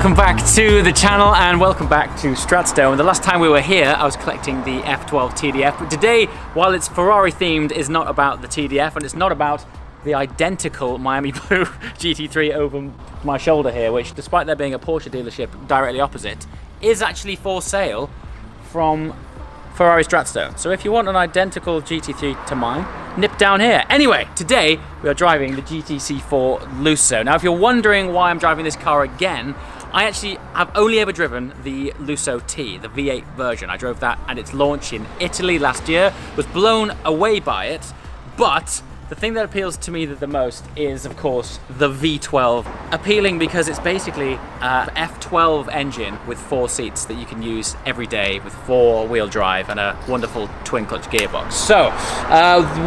Welcome back to the channel and welcome back to Stratstone. The last time we were here, I was collecting the F12 TDF, but today, while it's Ferrari themed, is not about the TDF and it's not about the identical Miami Blue GT3 over my shoulder here, which despite there being a Porsche dealership directly opposite, is actually for sale from Ferrari Stratstone. So if you want an identical GT3 to mine, nip down here. Anyway, today we are driving the GTC4Lusso. Now if you're wondering why I'm driving this car again, I actually have only ever driven the Lusso T, the V8 version. I drove that at its launch in Italy last year, was blown away by it, but the thing that appeals to me the most is, of course, the V12. Appealing because it's basically an F12 engine with 4 seats that you can use every day with 4-wheel drive and a wonderful twin-clutch gearbox. So,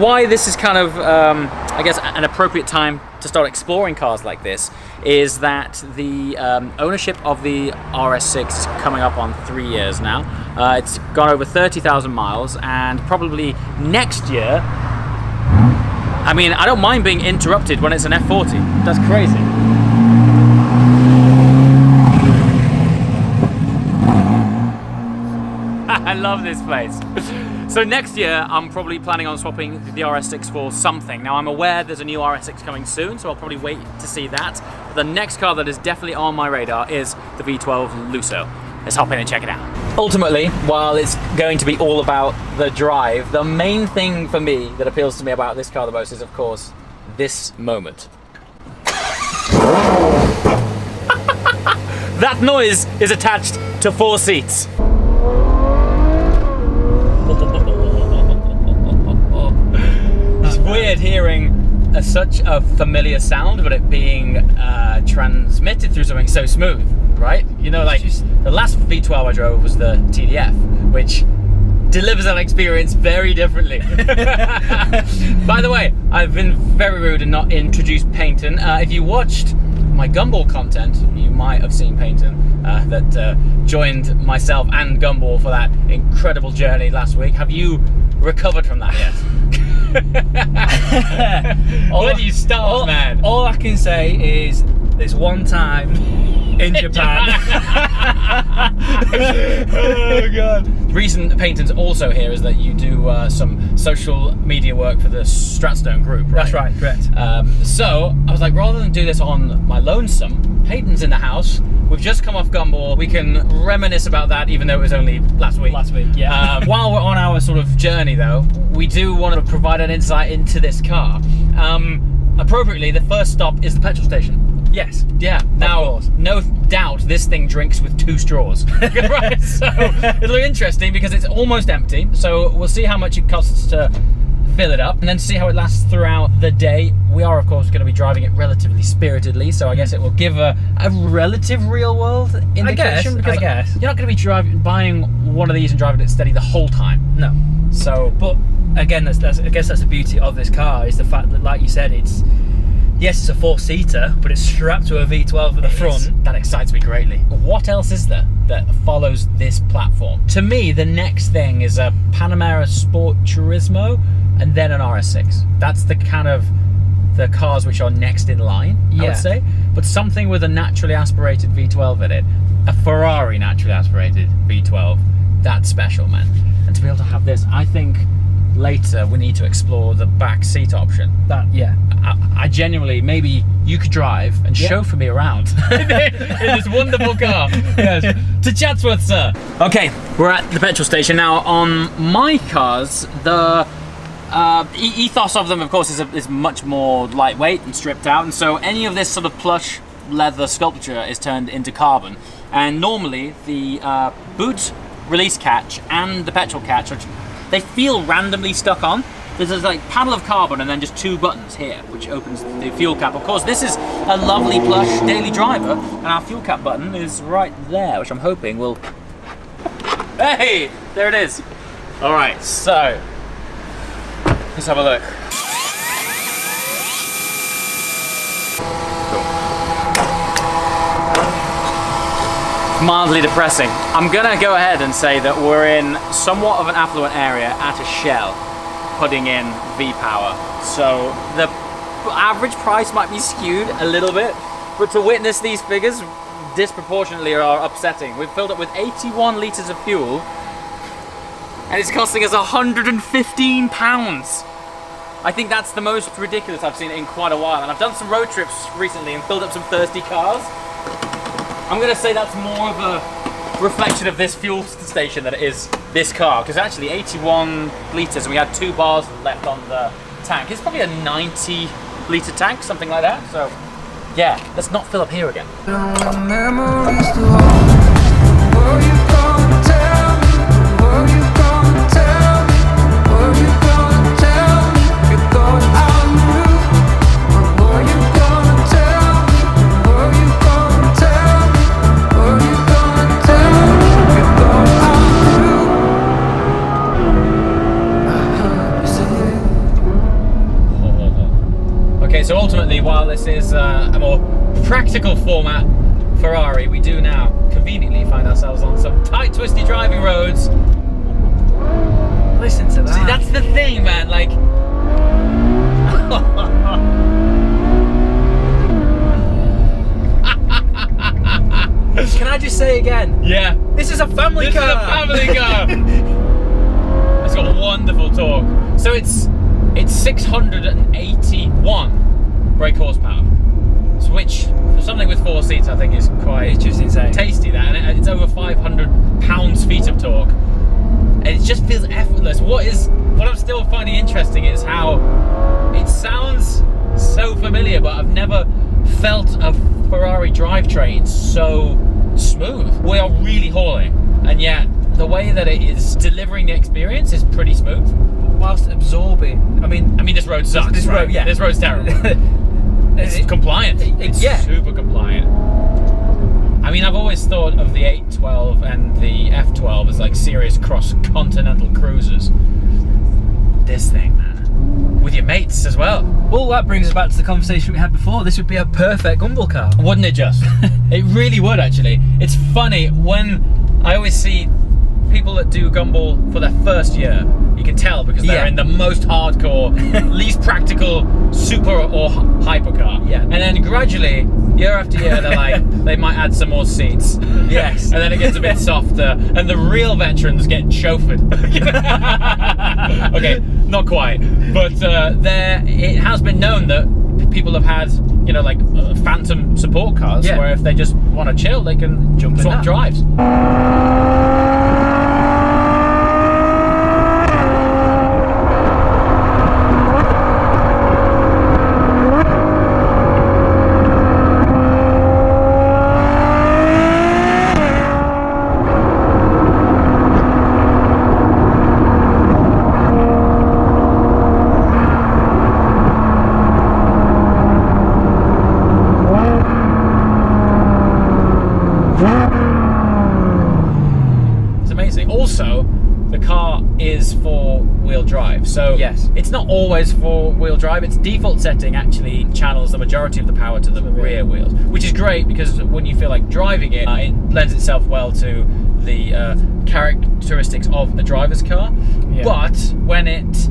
why this is kind of, I guess, an appropriate time to start exploring cars like this is that the ownership of the RS6 is coming up on 3 years now. It's gone over 30,000 miles, and probably next year, I mean, I don't mind being interrupted when it's an F40. That's crazy. I love this place. So next year, I'm probably planning on swapping the RS6 for something. Now, I'm aware there's a new RS6 coming soon, so I'll probably wait to see that. But the next car that is definitely on my radar is the V12 Lusso. Let's hop in and check it out. Ultimately, while it's going to be all about the drive, the main thing for me that appeals to me about this car the most is, of course, this moment. That noise is attached to 4 seats. It's weird hearing such a familiar sound, but it being transmitted through something so smooth, right? You know, like the last V12 I drove was the TDF, which delivers that experience very differently. By the way, I've been very rude and not introduced Payton. If you watched my Gumball content, you might have seen Payton that joined myself and Gumball for that incredible journey last week. Have you recovered from that yet? Where do you start, man? All I can say is this one time in Japan. Oh god. The reason Payton's also here is that you do some social media work for the Stratstone group, right? That's right, correct. So I was like, rather than do this on my lonesome, Payton's in the house. We've just come off Gumball. We can reminisce about that, even though it was only last week. Last week, yeah. While we're on our sort of journey, though, we do want to provide an insight into this car. Appropriately, the first stop is the petrol station. Yes. Yeah. Now, no doubt, this thing drinks with 2 straws. Right. So it'll be interesting because it's almost empty. So we'll see how much it costs to fill it up and then see how it lasts throughout the day. We are, of course, going to be driving it relatively spiritedly, so I guess it will give a relative real-world indication. I guess. You're not going to be buying one of these and driving it steady the whole time. No. So, but again, I guess that's the beauty of this car, is the fact that, like you said, it's a 4-seater, but it's strapped to a V12 at the front. That excites me greatly. What else is there that follows this platform? To me, the next thing is a Panamera Sport Turismo and then an RS6. That's the kind of the cars which are next in line, I would say. But something with a naturally aspirated V12 in it, a Ferrari naturally aspirated V12, that's special, man. And to be able to have this, I think later we need to explore the back seat option. I genuinely, maybe you could drive and chauffeur me around in this wonderful car. Yes. To Chatsworth, sir. Okay, we're at the petrol station now. On my cars, the ethos of them, of course, is much more lightweight and stripped out, and so any of this sort of plush leather sculpture is turned into carbon. And normally the boot release catch and the petrol catch, they feel randomly stuck on. There's this like panel of carbon and then just 2 buttons here, which opens the fuel cap. Of course, this is a lovely plush daily driver, and our fuel cap button is right there, which I'm hoping will... Hey, there it is. All right, so let's have a look. Mildly depressing. I'm gonna go ahead and say that we're in somewhat of an affluent area at a Shell, putting in V-Power. So the average price might be skewed a little bit, but to witness these figures disproportionately are upsetting. We've filled up with 81 litres of fuel, and it's costing us £115. I think that's the most ridiculous I've seen it in quite a while, and I've done some road trips recently and filled up some thirsty cars. I'm going to say that's more of a reflection of this fuel station than it is this car, because actually 81 litres and we had 2 bars left on the tank. It's probably a 90 litre tank, something like that. So yeah, let's not fill up here again. So ultimately, while this is a more practical format Ferrari, we do now conveniently find ourselves on some tight, twisty driving roads. Listen to that. See, that's the thing, man. Like, can I just say again? Yeah, this is a family car. This is a family car. It's got wonderful torque. So it's 681 brake horsepower, which for something with 4 seats I think is quite just insane. Tasty. That, and it's over 500 pounds-feet of torque, and it just feels effortless. What I'm still finding interesting is how it sounds so familiar, but I've never felt a Ferrari drivetrain so smooth. We are really hauling, and yet the way that it is delivering the experience is pretty smooth, whilst absorbing. I mean, this road sucks. This road, yeah. This road's terrible. It's compliant. It's super compliant. I mean, I've always thought of the 812 and the F12 as like serious cross-continental cruisers. This thing, man, with your mates as well. Well, that brings us back to the conversation we had before. This would be a perfect Gumball car. Wouldn't it just? It really would, actually. It's funny, when I always see people that do Gumball for their first year, you can tell because they're in the most hardcore, least practical super or hypercar. Yeah. And then gradually, year after year, they're like, they might add some more seats. Yes. And then it gets a bit softer, and the real veterans get chauffeured. Okay, not quite. But it has been known that people have had, like phantom support cars, where if they just want to chill, they can swap drives. Also, the car is four-wheel drive, so it's not always four-wheel drive. Its default setting actually channels the majority of the power to the rear wheels, which is great because when you feel like driving it, it lends itself well to the characteristics of a driver's car. But when it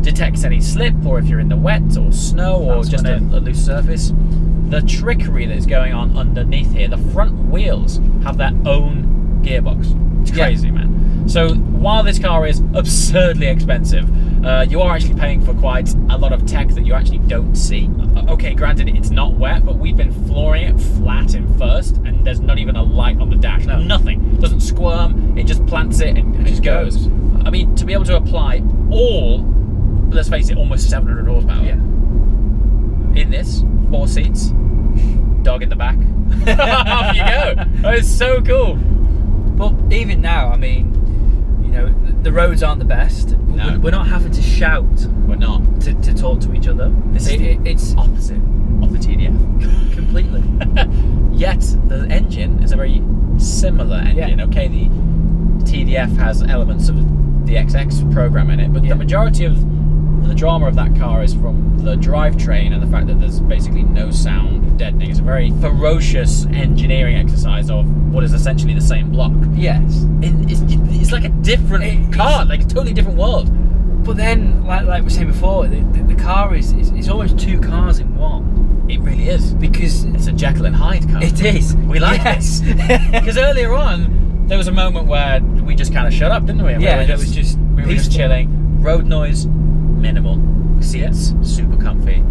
detects any slip, or if you're in the wet or snow or just a loose surface, the trickery that is going on underneath here, the front wheels have their own gearbox. It's crazy, man. So while this car is absurdly expensive, you are actually paying for quite a lot of tech that you actually don't see. Okay, granted it's not wet, but we've been flooring it flat in first, and there's not even a light on the dash. No. Nothing. It doesn't squirm, it just plants it and it just goes. I mean, to be able to apply all, let's face it, almost 700 horsepower in this, 4 seats, dog in the back, off you go. It's so cool. But even now, I mean, the roads aren't the best. No. We're not having to shout. We're not. To talk to each other. It's opposite of the TDF. Completely. Yet, the engine is a very similar engine. Yeah. Okay, the TDF has elements of the XX program in it, but the majority of the drama of that car is from the drivetrain and the fact that there's basically no sound deadening. It's a very ferocious engineering exercise of what is essentially the same block. Yes. It's like a different car, like a totally different world. But then, like we were saying before, the car is almost 2 cars in one. It really is. Because It's a Jekyll and Hyde car. it is. We like Yes. this. Because earlier on, there was a moment where we just kind of shut up, didn't we? And Yeah, we it was just we were just peaceful. chilling. Road noise, minimal. Seats, super comfy.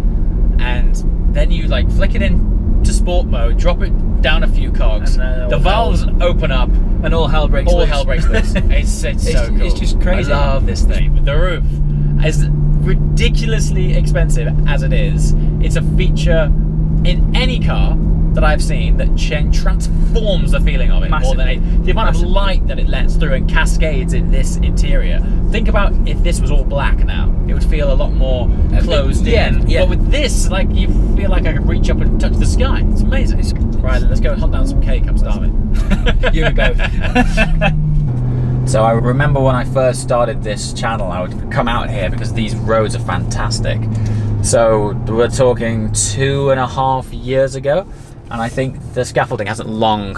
And then you like flick it in to sport mode, drop it down a few cogs, And then the all valves open up, And all hell breaks all loose. hell breaks loose. It's so cool. It's just crazy. I love this thing. The roof, as ridiculously expensive as it is, it's a feature in any car that I've seen that transforms the feeling of it more than the amount of light that it lets through and cascades in this interior. Think about if this was all black now, it would feel a lot more closed in. Yeah. But with this, like, you feel like I could reach up and touch the sky. It's amazing. Right, let's go hunt down some cake. I'm starving. You and both. So I remember when I first started this channel, I would come out here because these roads are fantastic. So we're talking 2.5 years ago, and I think the scaffolding hasn't long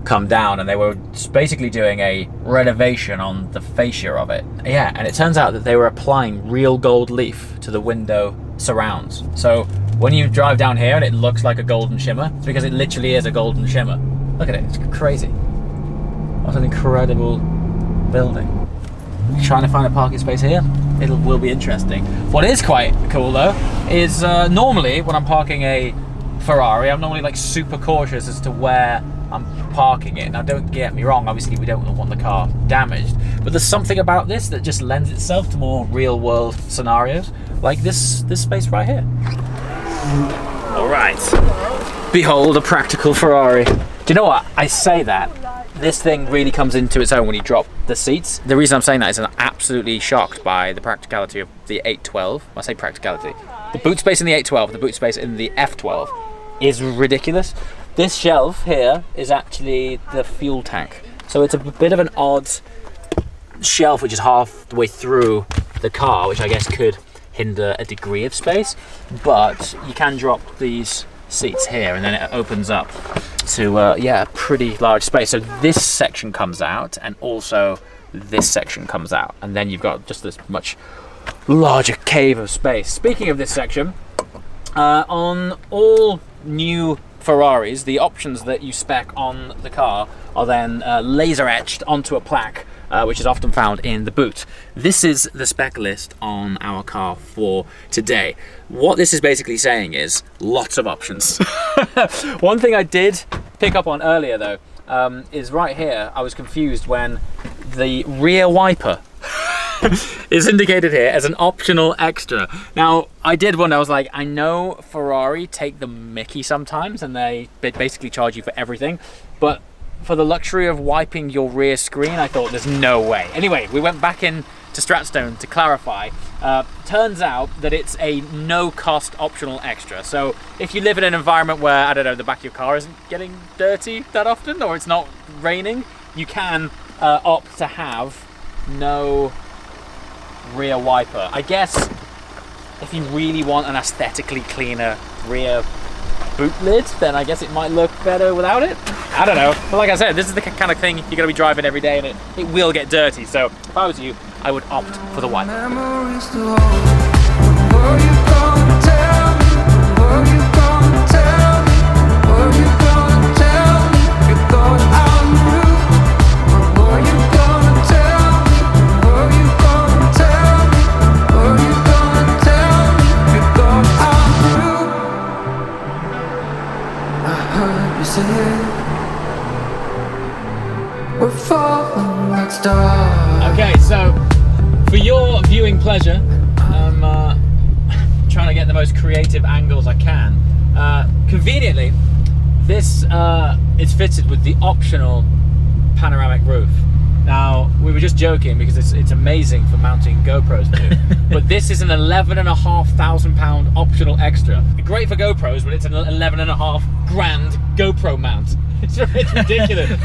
come down, and they were basically doing a renovation on the fascia of it. Yeah, and it turns out that they were applying real gold leaf to the window surrounds. So when you drive down here and it looks like a golden shimmer, it's because it literally is a golden shimmer. Look at it, it's crazy. What an incredible building. Trying to find a parking space here, it will be interesting. What is quite cool though is normally when I'm parking a Ferrari, I'm normally like super cautious as to where I'm parking it. Now don't get me wrong, obviously we don't want the car damaged, but there's something about this that just lends itself to more real world scenarios, like this space right here. All right, behold a practical Ferrari. Do you know what, I say that this thing really comes into its own when you drop the seats. The reason I'm saying that is I'm absolutely shocked by the practicality of the 812. I say practicality. The boot space in the 812, the boot space in the F12 is ridiculous. This shelf here is actually the fuel tank. So it's a bit of an odd shelf which is half the way through the car, which I guess could hinder a degree of space, but you can drop these seats here and then it opens up to yeah, a pretty large space. So this section comes out and also this section comes out, and then you've got just this much larger cave of space. Speaking of this section, on all new Ferraris, the options that you spec on the car are then laser etched onto a plaque, which is often found in the boot. This is the spec list on our car for today. What this is basically saying is lots of options. One thing I did pick up on earlier though, is right here, I was confused when the rear wiper is indicated here as an optional extra. Now, I did wonder, I was like, I know Ferrari take the mickey sometimes and they basically charge you for everything, but for the luxury of wiping your rear screen, I thought there's no way. Anyway, we went back in to Stratstone to clarify. Turns out that it's a no-cost optional extra. So if you live in an environment where, I don't know, the back of your car isn't getting dirty that often, or it's not raining, you can opt to have no rear wiper. I guess if you really want an aesthetically cleaner rear boot lid, then I guess it might look better without it. I don't know, but like I said, this is the kind of thing you're gonna be driving every day and it will get dirty. So if I was you, I would opt for the wiper. We're falling like stars. Okay, so for your viewing pleasure, I'm trying to get the most creative angles I can. Conveniently, this is fitted with the optional panoramic roof. Now, we were just joking because it's amazing for mounting GoPros too, but this is an £11,500 optional extra. Great for GoPros, but it's an $11.5 grand GoPro mount. It's ridiculous.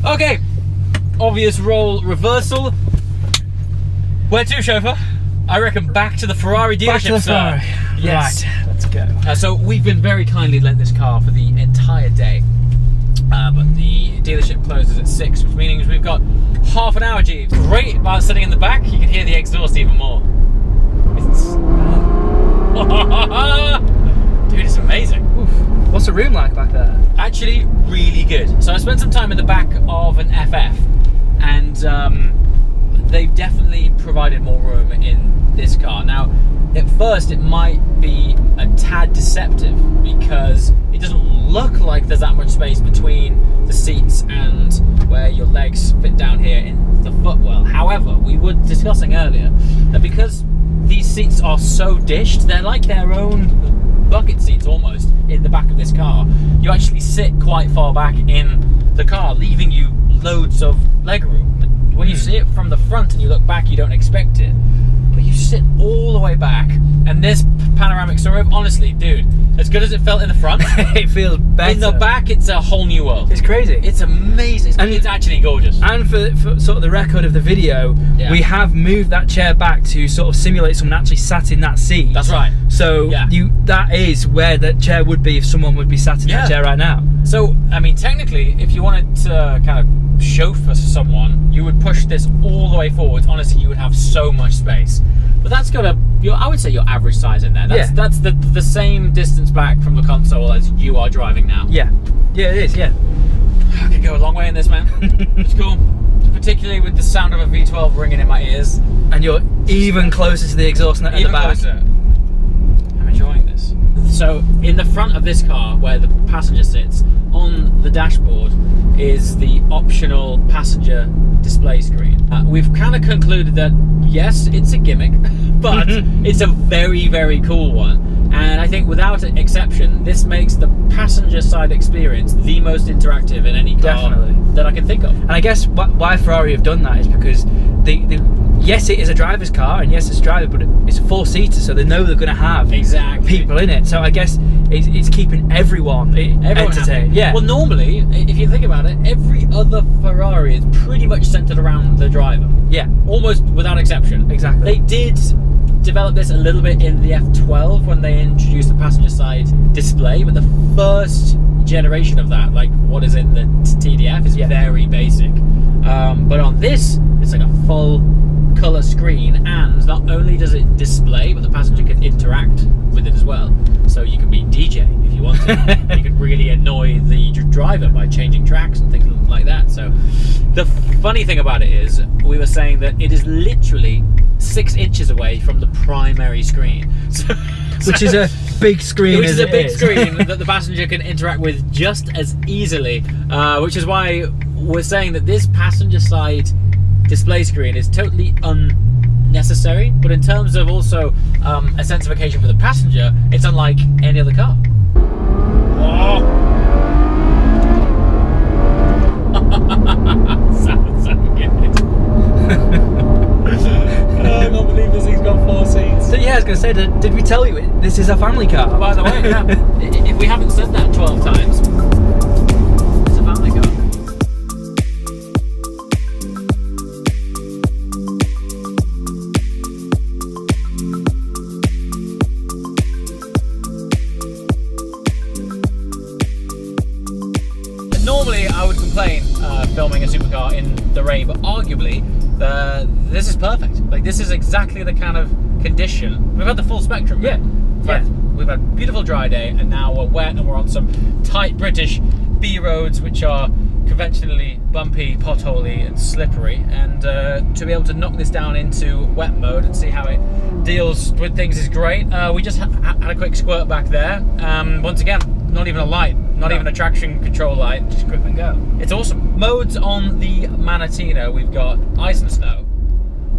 Okay, obvious role reversal. Where to, chauffeur? I reckon back to the Ferrari dealership, Back to the Ferrari. Yes. Right, let's go. So we've been very kindly lent this car for the entire day, but the dealership closes at 6, which means we've got half an hour, Jeeves. Great about sitting in the back, you can hear the exhaust even more. Dude, it's amazing. Oof. What's the room like back there? Actually, really good. So I spent some time in the back of an FF, and they've definitely provided more room in this car. Now, at first, it might be a tad deceptive because it doesn't look like there's that much space between the seats and where your legs fit down here in the footwell. However, we were discussing earlier that because these seats are so dished, they're like their own bucket seats almost in the back of this car. You actually sit quite far back in the car, leaving you loads of legroom. When you see it from the front and you look back, you don't expect it. But you sit all the way back, and this panoramic sunroof, honestly, dude, as good as it felt in the front, It feels better. in the back, it's a whole new world. It's crazy. It's amazing. And it's actually gorgeous. And for sort of the record of the video, Yeah. we have moved that chair back to sort of simulate someone actually sat in that seat. That's right. So Yeah. that is where the chair would be if someone would be sat in Yeah. that chair right now. So, I mean, technically, if you wanted to kind of chauffeur someone, you would push this all the way forward. Honestly, you would have so much space. But that's got I would say your average size in there. That's the same distance back from the console as you are driving now. Yeah. Yeah, it is, yeah. I could go a long way in this, man. It's cool. Particularly with the sound of a V12 ringing in my ears. And you're even closer to the exhaust net at the Even back. closer. I'm enjoying this. So, in the front of this car, where the passenger sits, on the dashboard is the optional passenger display screen. We've kind of concluded that, yes, it's a gimmick, but it's a very, very cool one. And I think without exception, this makes the passenger side experience the most interactive in any car Definitely. that I can think of. And I guess why Ferrari have done that is because yes, it is a driver's car, and yes, it's a driver, but it's a four-seater, so they know they're going to have Exactly. people in it. So I guess it's keeping everyone entertained. happy. Yeah. Well, normally, if you think about it, every other Ferrari is pretty much centered around the driver. Yeah. Almost without exception. Exactly. They did develop this a little bit in the F12 when they introduced the passenger side display, but the first generation of that, like what is in the TDF, is very basic. But on this, it's like a full color screen, and not only does it display, but the passenger can interact with it as well. So you can be DJ if you want to. You can really annoy the driver by changing tracks and things like that. So the funny thing about it is, we were saying that it is literally 6 inches away from the primary screen. So, Which is a big screen. which is a big is. screen that the passenger can interact with just as easily. Which is why we're saying that this passenger side display screen is totally unnecessary, but in terms of also a sense of occasion for the passenger, it's unlike any other car. Oh. Sounds so good. I can't believe this thing's got 4 seats. So yeah, I was going to say, did we tell you this is a family car? By the way, yeah, if we haven't said that 12 times, it's a family car. Normally I would complain filming a supercar in the rain, but arguably this is perfect. Like, this is exactly the kind of condition. We've had the full spectrum. Yeah. We've had a beautiful dry day, and now we're wet, and we're on some tight British B roads, which are conventionally bumpy, potholey, and slippery. And to be able to knock this down into wet mode and see how it deals with things is great. We just had a quick squirt back there. Once again, not even a light, not even a traction control light. Just grip and go. It's awesome. Modes on the Manatino, we've got ice and snow,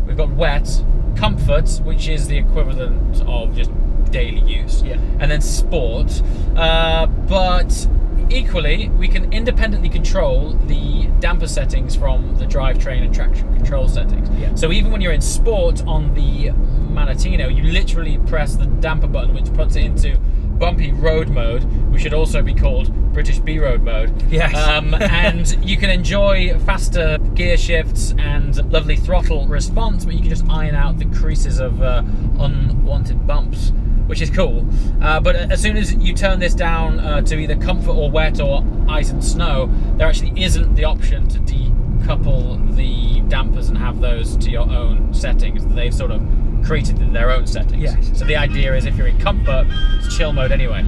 we've got wet, comfort, which is the equivalent of just daily use, and then sport. But equally, we can independently control the damper settings from the drivetrain and traction control settings. So even when you're in sport on the Manatino, you literally press the damper button, which puts it into bumpy road mode, which should also be called British B-road mode. Yes. And you can enjoy faster gear shifts and lovely throttle response, but you can just iron out the creases of unwanted bumps, which is cool. But as soon as you turn this down to either comfort or wet or ice and snow, there actually isn't the option to decouple the dampers and have those to your own settings. They've sort of created their own settings. Yes. So the idea is, if you're in comfort, it's chill mode anyway.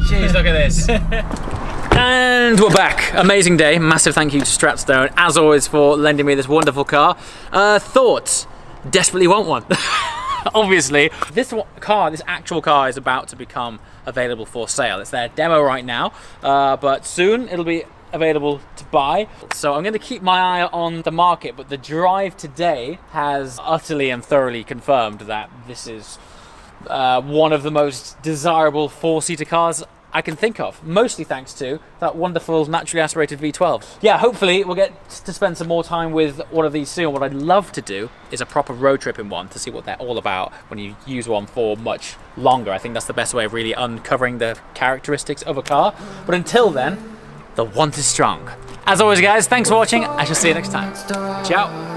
Jeez, look at this. And we're back. Amazing day. Massive thank you to Stratstone, as always, for lending me this wonderful car. Thoughts? Desperately want one. Obviously, this actual car is about to become available for sale. It's their demo right now, but soon it'll be available to buy. So I'm going to keep my eye on the market, but the drive today has utterly and thoroughly confirmed that this is one of the most desirable four-seater cars I can think of, mostly thanks to that wonderful naturally aspirated V12. Yeah, hopefully we'll get to spend some more time with one of these soon. What I'd love to do is a proper road trip in one to see what they're all about when you use one for much longer. I think that's the best way of really uncovering the characteristics of a car. But until then, the want is strong. As always, guys, thanks for watching. I shall see you next time. Ciao.